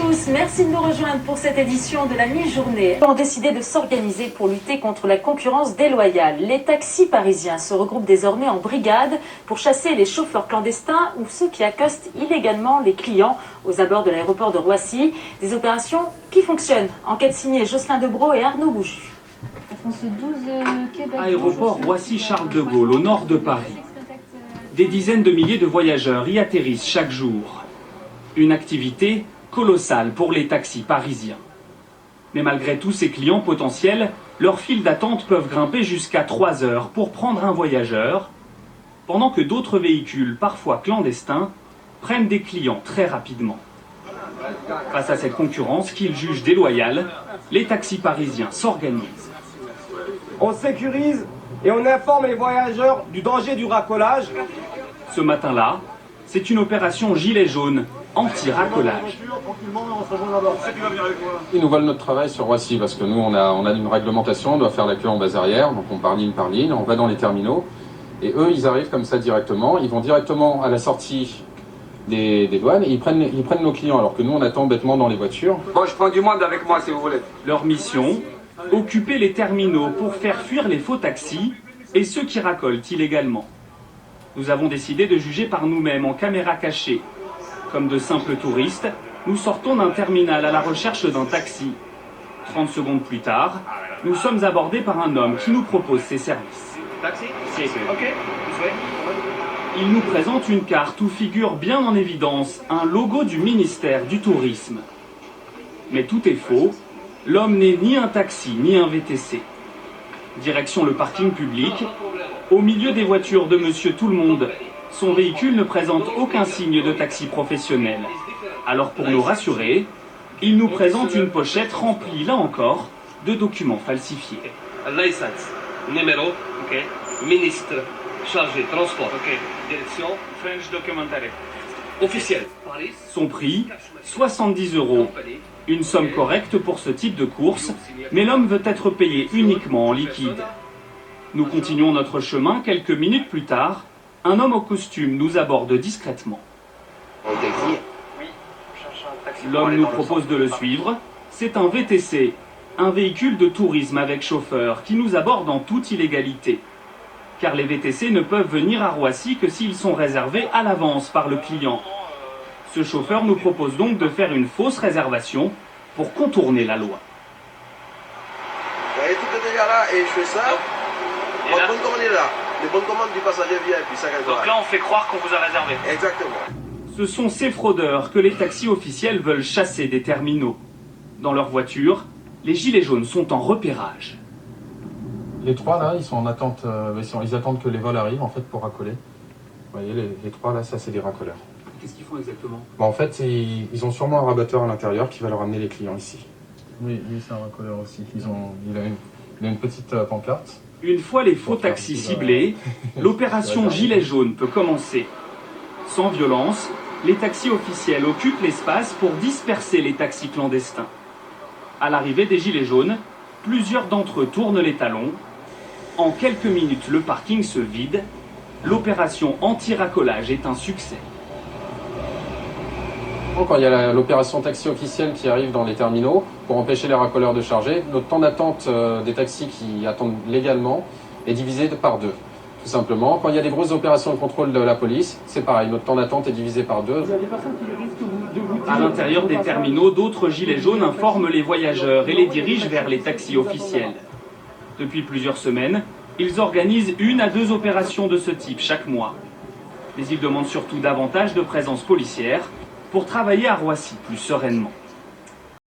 tous, merci de nous rejoindre pour cette édition de la mi-journée. Ils ont décidé de s'organiser pour lutter contre la concurrence déloyale. Les taxis parisiens se regroupent désormais en brigades pour chasser les chauffeurs clandestins ou ceux qui accostent illégalement les clients aux abords de l'aéroport de Roissy. Des opérations qui fonctionnent. Enquête signée Jocelyn Debroux et Arnaud Bouchu. Aéroport Roissy-Charles de Gaulle, au nord de Paris. Des dizaines de milliers de voyageurs y atterrissent chaque jour. Une activité colossale pour les taxis parisiens. Mais malgré tous ces clients potentiels, leurs files d'attente peuvent grimper jusqu'à 3 heures pour prendre un voyageur, pendant que d'autres véhicules, parfois clandestins, prennent des clients très rapidement. Face à cette concurrence qu'ils jugent déloyale, les taxis parisiens s'organisent. On sécurise et on informe les voyageurs du danger du racolage. Ce matin-là, c'est une opération gilet jaune, anti-racolage. Ils nous volent notre travail sur Roissy parce que nous, on a une réglementation, on doit faire la queue en base arrière, donc on part ligne par ligne, on va dans les terminaux. Et eux, ils arrivent comme ça directement, ils vont directement à la sortie des douanes et ils prennent nos clients alors que nous, on attend bêtement dans les voitures. Bon, je prends du monde avec moi si vous voulez. Leur mission, occuper les terminaux pour faire fuir les faux taxis et ceux qui racolent illégalement. Nous avons décidé de juger par nous-mêmes en caméra cachée. Comme de simples touristes, nous sortons d'un terminal à la recherche d'un taxi. 30 secondes plus tard, nous sommes abordés par un homme qui nous propose ses services. Taxi? Si. Ok. Il nous présente une carte où figure bien en évidence un logo du ministère du Tourisme. Mais tout est faux. L'homme n'est ni un taxi ni un VTC. Direction le parking public. Au milieu des voitures de Monsieur Tout-le-Monde, son véhicule ne présente aucun signe de taxi professionnel. Alors pour nous rassurer, il nous présente une pochette remplie, là encore, de documents falsifiés. License, numéro, ok, ministre, chargé, transport, ok, direction, French documentary. officiel, Paris, Son prix, 70 €. Une somme correcte pour ce type de course, mais l'homme veut être payé uniquement en liquide. Nous continuons notre chemin. Quelques minutes plus tard, un homme au costume nous aborde discrètement. L'homme nous propose de le suivre. C'est un VTC, un véhicule de tourisme avec chauffeur, qui nous aborde en toute illégalité. Car les VTC ne peuvent venir à Roissy que s'ils sont réservés à l'avance par le client. Ce chauffeur nous propose donc de faire une fausse réservation pour contourner la loi. Vous voyez, tout est déjà là et je fais ça. Votre bonne commande est là. Le bonne commande du passager vient et puis ça reste là. Donc là, on fait croire qu'on vous a réservé. Exactement. Ce sont ces fraudeurs que les taxis officiels veulent chasser des terminaux. Dans leur voiture, les gilets jaunes sont en repérage. Les trois là, ils sont en attente, ils attendent que les vols arrivent en fait pour racoler. Vous voyez, les trois là, ça c'est des racoleurs. Qu'est-ce qu'ils font exactement? En fait, ils ont sûrement un rabatteur à l'intérieur qui va leur amener les clients ici. Oui, c'est un racoleur aussi. Il a une petite pancarte. Une fois les faux taxis ciblés, l'opération Gilet jaune peut commencer. Sans violence, les taxis officiels occupent l'espace pour disperser les taxis clandestins. À l'arrivée des Gilets jaunes, plusieurs d'entre eux tournent les talons. En quelques minutes, le parking se vide. L'opération anti-racolage est un succès. Quand il y a l'opération taxi officielle qui arrive dans les terminaux pour empêcher les racoleurs de charger, notre temps d'attente des taxis qui attendent légalement est divisé par 2. Tout simplement, quand il y a des grosses opérations de contrôle de la police, c'est pareil, notre temps d'attente est divisé par 2. À l'intérieur des terminaux, d'autres gilets jaunes informent les voyageurs et les dirigent vers les taxis officiels. Depuis plusieurs semaines, ils organisent 1 à 2 opérations de ce type chaque mois. Mais ils demandent surtout davantage de présence policière pour travailler à Roissy plus sereinement.